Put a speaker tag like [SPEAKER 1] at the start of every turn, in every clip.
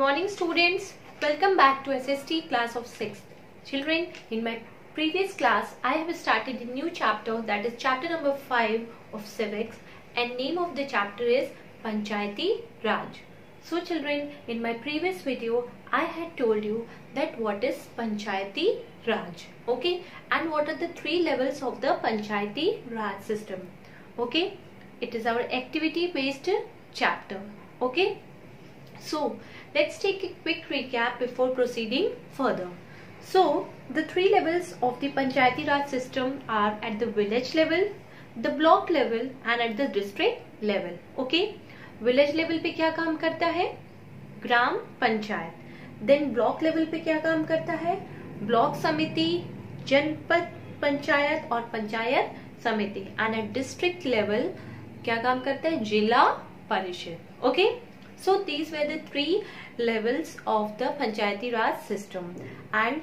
[SPEAKER 1] morning students, welcome back to SST class of 6th. Children, in my previous class I have started a new chapter, that is chapter number 5 of civics, and name of the chapter is Panchayati Raj. So children, in my previous video I had told you that what is Panchayati Raj, okay, and what are the 3 levels of the Panchayati Raj system, okay. It is our activity based chapter, okay. So let's take a quick recap before proceeding further. So the 3 levels of the Panchayati Raj system are at the village level, the block level and at the district level, okay. Village level पे क्या काम करता है? ग्राम panchayat. Then block level पे क्या काम करता है? ब्लॉक समिति, जनपद पंचायत और पंचायत समिति. And at district level क्या काम करता है? जिला परिषद, okay. So these were the 3 levels of the Panchayati Raj system, and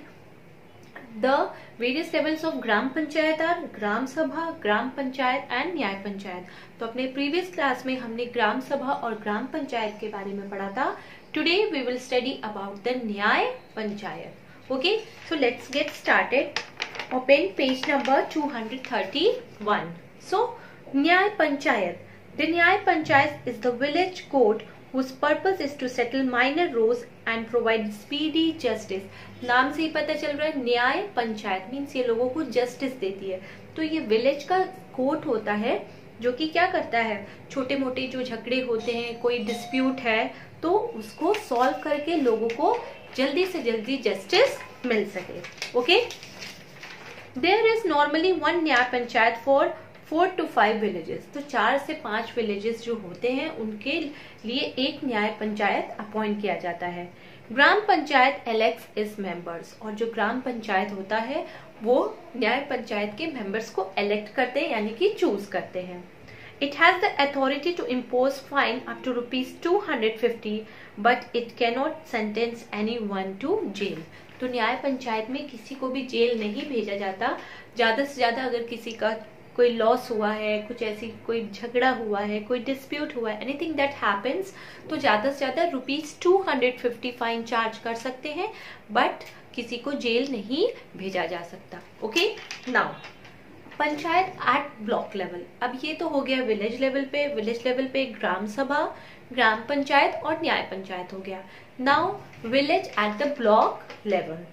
[SPEAKER 1] the various levels of Gram Panchayat are Gram Sabha, Gram Panchayat and Nyay Panchayat. तो अपने previous class में हमने ग्राम सभा और ग्राम पंचायत के बारे में पढ़ा था. Today we will study about the Nyay Panchayat. Okay, so let's get started. Open page number 231. So Nyay Panchayat. The Nyay Panchayat is the village court whose purpose is to settle minor rows and provide speedy justice. नाम से ही पता चल रहा है न्याय panchayat means ये लोगों को जस्टिस देती है. तो ये विलेज का कोर्ट होता है जो कि क्या करता है, छोटे मोटे जो झगड़े होते हैं, कोई डिस्प्यूट है तो उसको सॉल्व करके लोगों को जल्दी से जल्दी जस्टिस मिल सके, ओके. देयर इज नॉर्मली 1 न्याय पंचायत फॉर 4 to 5 विलेजेस. तो 4 से 5 विलेजेस जो होते हैं उनके लिए एक न्याय पंचायत अपॉइंट किया जाता है. ग्राम पंचायत इलेक्ट्स इज मेंबर्स, और जो ग्राम पंचायत होता है वो न्याय पंचायत के मेंबर्स को इलेक्ट करते हैं यानी कि चूज करते हैं. It has the authority to impose fine up to ₹250 but it cannot sentence anyone to jail. तो न्याय पंचायत में किसी को भी जेल नहीं भेजा जाता. ज्यादा से ज्यादा अगर किसी का कोई लॉस हुआ है, कुछ ऐसी कोई झगड़ा हुआ है, कोई डिस्प्यूट हुआ है, एनीथिंग दैट हैपेंस, तो ज्यादा से ज्यादा ₹250 फाइन चार्ज कर सकते हैं, बट किसी को जेल नहीं भेजा जा सकता, okay. Now panchayat at block level. अब ये तो हो गया विलेज लेवल पे. विलेज लेवल पे ग्राम सभा, ग्राम पंचायत और न्याय पंचायत हो गया. Now village eight the block level.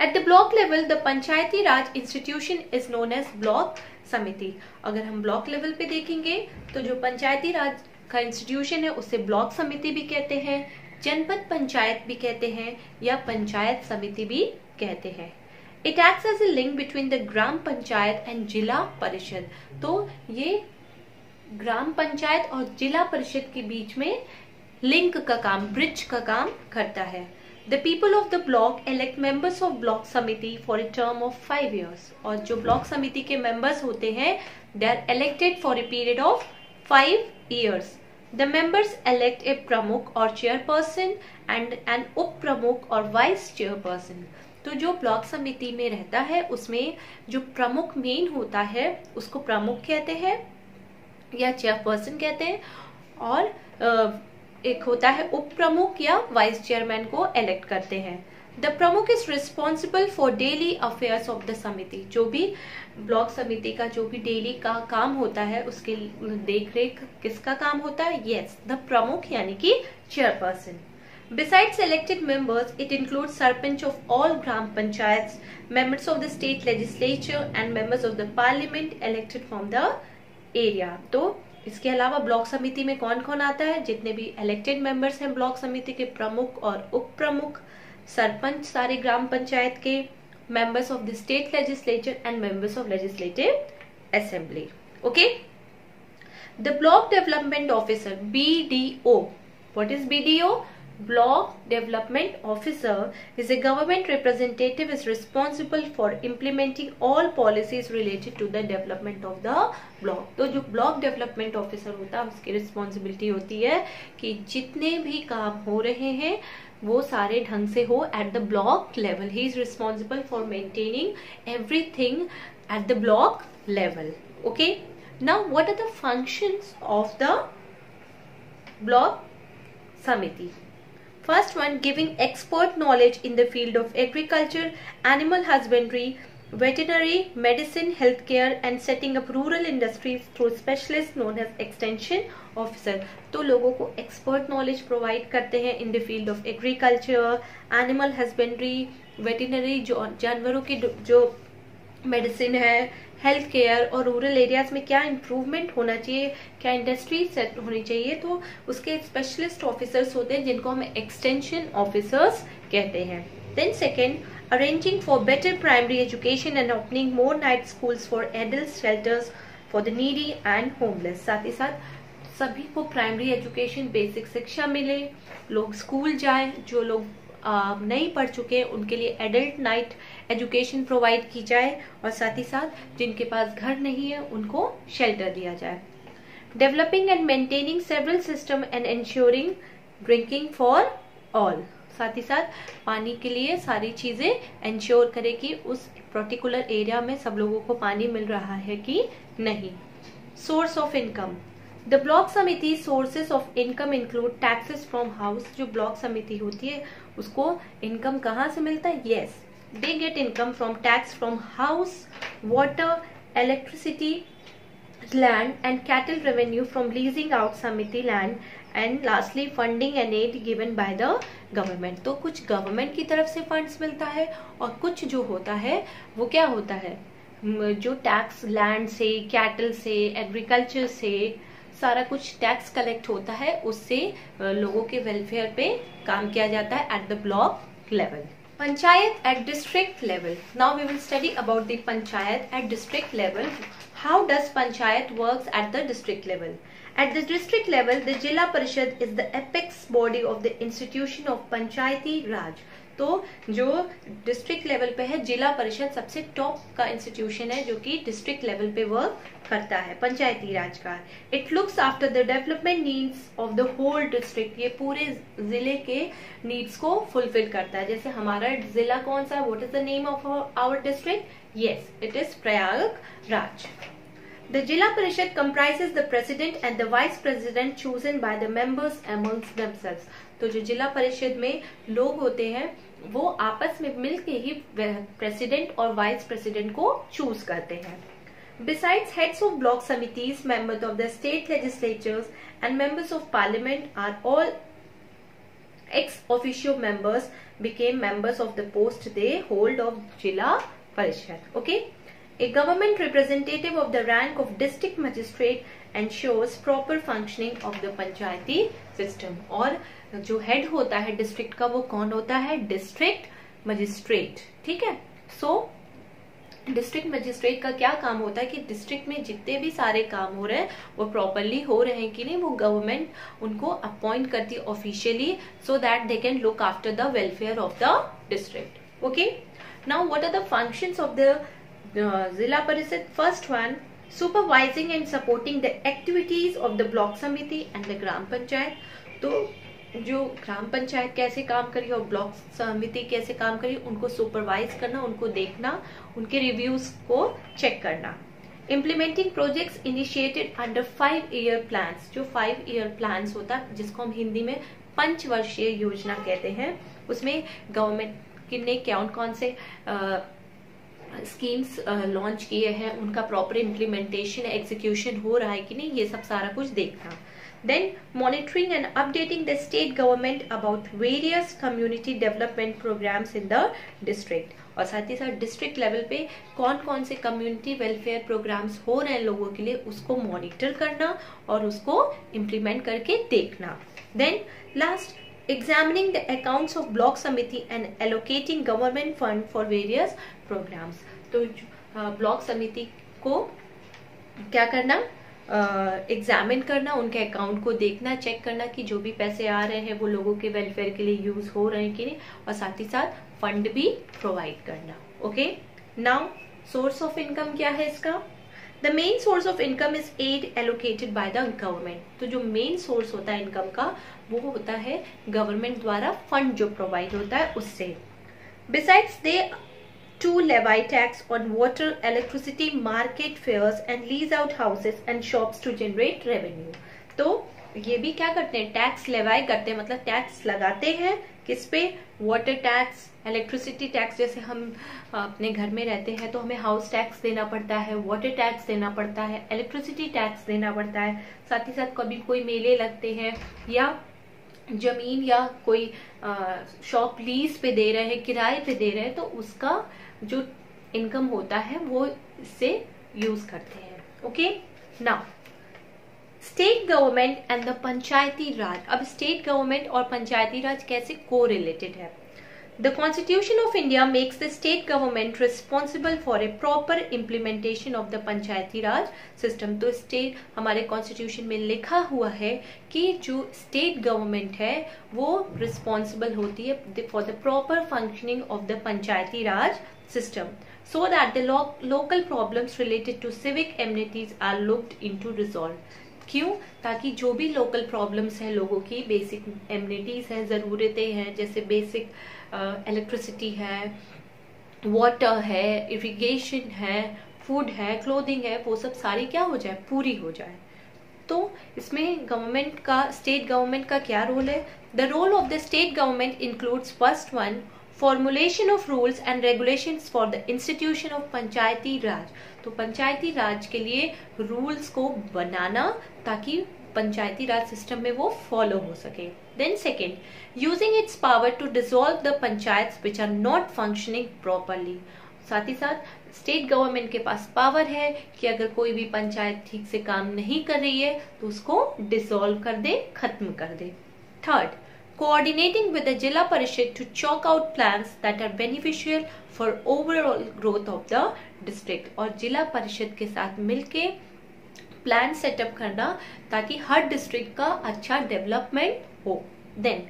[SPEAKER 1] At the block level, the Panchayati Raj institution is known as block समिति. अगर हम ब्लॉक लेवल पे देखेंगे तो जो पंचायती राज का इंस्टीट्यूशन है उसे ब्लॉक समिति भी कहते हैं, जनपद पंचायत भी कहते हैं या पंचायत समिति भी कहते हैं. It acts as a link between the gram panchayat and जिला परिषद. तो ये ग्राम पंचायत और जिला परिषद के बीच में लिंक का काम, ब्रिज का काम करता है. The people of the block elect members of block समिति for a term of 5 years. और जो ब्लॉक समिति के members होते हैं they are elected for a period of 5 years. The members elect a प्रमुख और chairperson and an उप प्रमुख और vice chairperson. तो जो ब्लॉक समिति में रहता है उसमें जो प्रमुख मेन होता है उसको प्रमुख कहते हैं या चेयरपर्सन कहते हैं, और एक होता है उप प्रमुख या वाइस चेयरमैन को इलेक्ट करते हैं. द प्रमुख is responsible for daily affairs of the समिति. जो भी ब्लॉक समिति का जो भी डेली का काम होता है उसके देखरेख किसका काम होता है? यस, द प्रमुख यानी कि chairperson. Besides elected members, it includes sarpanch of all gram panchayats, members of the state legislature and members of the parliament elected from the area. तो इसके अलावा ब्लॉक समिति में कौन कौन आता है? जितने भी इलेक्टेड मेंबर्स हैं ब्लॉक समिति के, प्रमुख और उप प्रमुख, सरपंच सारे ग्राम पंचायत के, members of the state legislature and members of legislative assembly, okay. The block development officer, BDO. What is BDO? Block Development Officer is a government representative is responsible for implementing all policies related to the development of the block. तो जो Block Development Officer होता है उसकी responsibility होती है कि जितने भी काम हो रहे हैं वो सारे ढंग से हो at the block level. He is responsible for maintaining everything at the block level. Okay. Now what are the functions of the block समिति? First one, giving expert knowledge in the field of agriculture, animal husbandry, veterinary, medicine, healthcare and setting up rural industries through specialists known as extension officer. तो लोगों को expert knowledge provide करते हैं in the field of agriculture, animal husbandry, veterinary, जो जानवरों की जो medicine है, हेल्थ केयर और रूरल एरियाज में क्या इम्प्रूवमेंट होना चाहिए, क्या इंडस्ट्री सेट होनी चाहिए, तो उसके स्पेशलिस्ट ऑफिसर्स होते हैं जिनको हम एक्सटेंशन ऑफिसर्स कहते हैं. Then second, arranging for better primary education and opening more night schools for adult shelters for the needy and homeless. साथ ही साथ सभी को प्राइमरी एजुकेशन, बेसिक शिक्षा मिले, लोग स्कूल जाएं, जो लोग नहीं पढ़ चुके उनके लिए एडल्ट नाइट एजुकेशन प्रोवाइड की जाए और साथ ही साथ जिनके पास घर नहीं है उनको शेल्टर दिया जाए. Developing and maintaining several system and ensuring drinking for all. साथ ही साथ पानी के लिए सारी चीजें इंश्योर करे कि उस पर्टिकुलर एरिया में सब लोगों को पानी मिल रहा है कि नहीं. Source of income. The block samiti sources of income include taxes from house. जो ब्लॉक समिति होती है उसको इनकम कहाँ से मिलता है? Yes, they get income from tax from house, water, electricity, land and cattle revenue from leasing out samiti land and lastly funding and aid given by the government. तो कुछ गवर्नमेंट की तरफ से फंड्स मिलता है और कुछ जो होता है वो क्या होता है, जो टैक्स लैंड से, कैटल से, एग्रीकल्चर से सारा कुछ टैक्स कलेक्ट होता है, उससे लोगों के वेलफेयर पे काम किया जाता है at the block level. Panchayat at district level. Now we will study about the panchayat at district level. How does panchayat works at the district level? At the district level, the Jilla Parishad is the apex body of the institution of Panchayati Raj. तो जो district level पे है, जिला परिषद सबसे top का institution है जो कि डिस्ट्रिक्ट लेवल पे वर्क करता है, पंचायती राज का. It looks after the development needs of the whole district. ये पूरे जिले के नीड्स को फुलफिल करता है. जैसे हमारा जिला कौन सा, what is the name of our district? Yes, it is Prayagraj. The Jilla Parishad comprises the president and the vice president chosen by the members amongst themselves. तो जो जिला परिषद में लोग होते हैं वो आपस में मिलके ही प्रेसिडेंट और वाइस प्रेसिडेंट को चूज करते हैं. Besides heads of block committees, members of the state legislatures and members of parliament are all ex officio members became members of the post they hold of Jilla Parishad. Okay. A government representative of the rank of district magistrate ensures proper functioning of the panchayati system. और जो head होता है district का वो कौन होता है? District magistrate. ठीक है. सो डिस्ट्रिक्ट मजिस्ट्रेट का क्या काम होता है कि डिस्ट्रिक्ट में जितने भी सारे काम हो रहे हैं वो प्रॉपरली हो रहे हैं कि नहीं, वो गवर्नमेंट उनको अपॉइंट करती है officially so that they can look after the welfare of the district. Okay. Now what are the functions of the Zilla Parishad? First one, supervising and supporting the activities of the block samiti and the gram panchayat. तो जो ग्राम पंचायत कैसे काम करी और block समिति कैसे काम करी उनको सुपरवाइज करना, उनको देखना, उनके रिव्यूज को चेक करना. Implementing projects initiated under 5-year plans. जो 5-year प्लान्स होता है जिसको हम हिंदी में पंचवर्षीय योजना कहते हैं, उसमें गवर्नमेंट ने कौन से स्कीम्स लॉन्च किए हैं, उनका प्रॉपर इम्प्लीमेंटेशन, एग्जीक्यूशन हो रहा है कि नहीं, ये सब सारा कुछ देखना. Then monitoring and updating the state government about various community development programmes in the district. और साथ ही साथ डिस्ट्रिक्ट लेवल पे कौन कौन से कम्युनिटी वेलफेयर प्रोग्राम्स हो रहे हैं लोगों के लिए, उसको मॉनिटर करना और उसको इम्प्लीमेंट करके देखना. Then last, examining the accounts of block committee and allocating government fund for various programs. तो ब्लॉक समिति को क्या करना, एग्जामिन करना, उनके अकाउंट को देखना, चेक करना कि जो भी पैसे आ रहे हैं वो लोगों के वेलफेयर के लिए यूज हो रहे हैं कि नहीं, और साथ ही साथ फंड भी प्रोवाइड करना. Okay. Now source of income क्या है इसका? The main source of income is aid allocated by the government. तो जो मेन सोर्स होता है इनकम का वो होता है गवर्नमेंट द्वारा फंड जो प्रोवाइड होता है उससे. Besides they to levy tax on water, electricity, market fairs and lease out houses and shops to generate revenue. तो ये भी क्या करते हैं, टैक्स लेवाई करते हैं, मतलब टैक्स लगाते हैं किस पे, वाटर टैक्स, इलेक्ट्रिसिटी टैक्स। जैसे हम अपने घर में रहते हैं तो हमें हाउस टैक्स देना पड़ता है, वाटर टैक्स देना पड़ता है, इलेक्ट्रिसिटी टैक्स देना पड़ता है। साथ ही साथ कभी कोई मेले लगते हैं या जमीन या कोई शॉप लीज पे दे रहे हैं, किराए पे दे रहे हैं, तो उसका जो इनकम होता है वो इससे यूज करते हैं। Okay, now state government and the Panchayati Raj. अब स्टेट गवर्नमेंट और पंचायती राज कैसे को रिलेटेड है। The Constitution of India makes the state government responsible for a proper implementation of the Panchayati Raj system. तो स्टेट हमारे कॉन्स्टिट्यूशन में लिखा हुआ है कि जो स्टेट गवर्नमेंट है वो रिस्पॉन्सिबल होती है for the proper functioning of the Panchayati Raj system, so that the local problems related to civic amenities are looked into resolved। क्यों? ताकि जो भी लोकल प्रॉब्लम्स हैं लोगों की, बेसिक एमिनिटीज हैं, ज़रूरतें हैं, जैसे बेसिक इलेक्ट्रिसिटी है, वाटर है, इरिगेशन है, फूड है, क्लोथिंग है, वो सब सारी क्या हो जाए, पूरी हो जाए। तो इसमें गवर्नमेंट का, स्टेट गवर्नमेंट का क्या रोल है। The role of the state government includes first one, formulation of rules and regulations for the institution of Panchayati Raj. तो पंचायती राज के लिए रूल्स को बनाना ताकि पंचायती राज सिस्टम में वो फॉलो हो सके। Then second, using its power to dissolve the panchayats which are not functioning properly. साथ ही साथ स्टेट गवर्नमेंट के पास पावर है कि अगर कोई भी पंचायत ठीक से काम नहीं कर रही है तो उसको डिसॉल्व कर दे, खत्म कर दे। Third, coordinating with the Jilla Parishad to chalk out plans that are beneficial for overall growth of the district। और जिला परिषद के साथ मिलके प्लान सेटअप करना ताकि हर डिस्ट्रिक्ट का अच्छा डेवलपमेंट हो। Then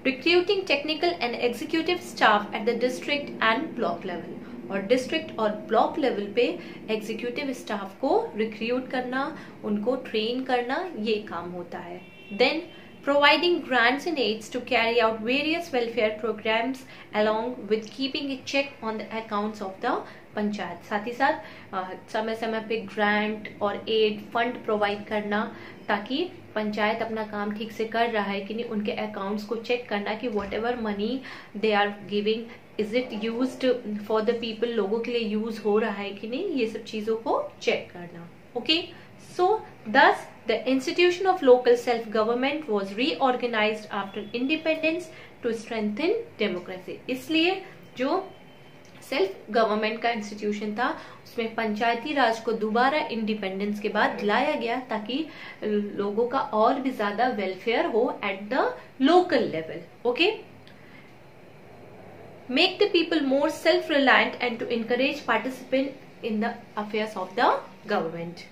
[SPEAKER 1] recruiting technical and executive staff at the district and block level. और डिस्ट्रिक्ट और ब्लॉक लेवल पे एग्जीक्यूटिव स्टाफ को रिक्रूट करना, उनको ट्रेन करना, ये काम होता है। Then providing grants and aids to carry out various welfare programs along with keeping a check on the accounts of the panchayat. साथ ही साथ समय समय पे ग्रांट और एड फंड प्रोवाइड करना ताकि पंचायत अपना काम ठीक से कर रहा है कि नहीं, उनके अकाउंट्स को चेक करना कि whatever money they are giving is it used for the people, लोगों के लिए यूज हो रहा है कि नहीं, ये सब चीजों को चेक करना। Okay, so thus the institution of local self government was reorganized after independence to strengthen democracy। इसलिए जो सेल्फ गवर्नमेंट का इंस्टीट्यूशन था उसमें पंचायती राज को दोबारा इंडिपेंडेंस के बाद लाया गया ताकि लोगों का और भी ज्यादा वेलफेयर हो at the local level. Okay, make the people more self-reliant and to encourage participation in the affairs of the government।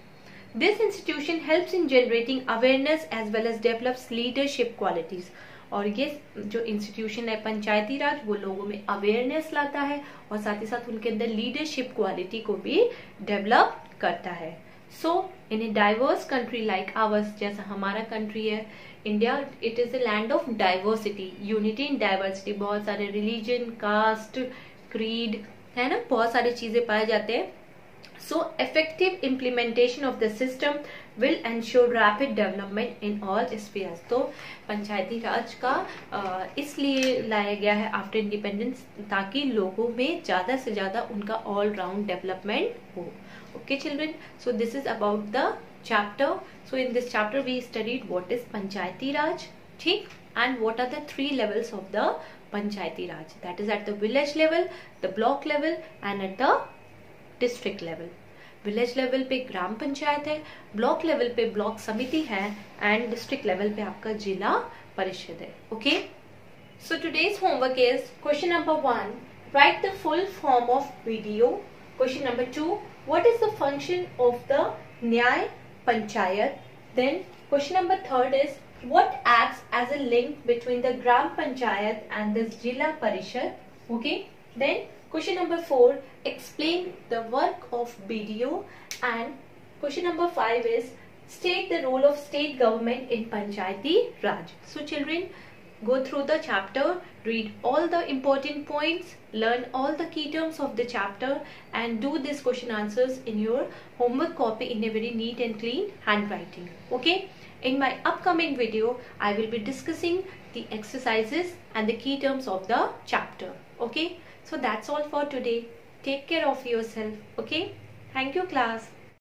[SPEAKER 1] This institution helps in generating awareness as well as develops leadership qualities। और ये जो institution है पंचायती राज वो लोगों में awareness लाता है और साथ ही साथ उनके अंदर लीडरशिप क्वालिटी को भी डेवलप करता है। So in a diverse country like ours, जैसा हमारा कंट्री है India, it is a land of diversity, unity in diversity. बहुत सारे रिलीजन, कास्ट, क्रीड है ना, बहुत सारी चीजें पाए जाते हैं। So effective implementation of the system will ensure rapid development in all spheres। तो पंचायती राज का इसलिए लाया गया है आफ्टर इंडिपेंडेंस ताकि लोगों में ज्यादा से ज्यादा उनका ऑल राउंड डेवलपमेंट हो। Okay children, so this is about the chapter. So in this chapter we studied what is Panchayati Raj, ठीक, and what are the 3 levels of the Panchayati Raj, that is at the village level, the block level and at the district level. Village level पे ग्राम पंचायत है, block level पे block समिति है and district level पे आपका जिला परिषद है। Okay, so today's homework is question number 1, write the full form of video. Question number 2, what is the function of the Nyaya Panchayat. Then question number 3 is what acts as a link between the gram panchayat and the zila parishad. Okay, then question number 4, explain the work of BDO, and question number 5 is state the role of state government in Panchayati Raj। So children, go through the chapter, read all the important points, learn all the key terms of the chapter, and do these question answers in your homework copy in a very neat and clean handwriting. Okay? In my upcoming video, I will be discussing the exercises and the key terms of the chapter. Okay? So that's all for today. Take care of yourself. Okay? Thank you, class.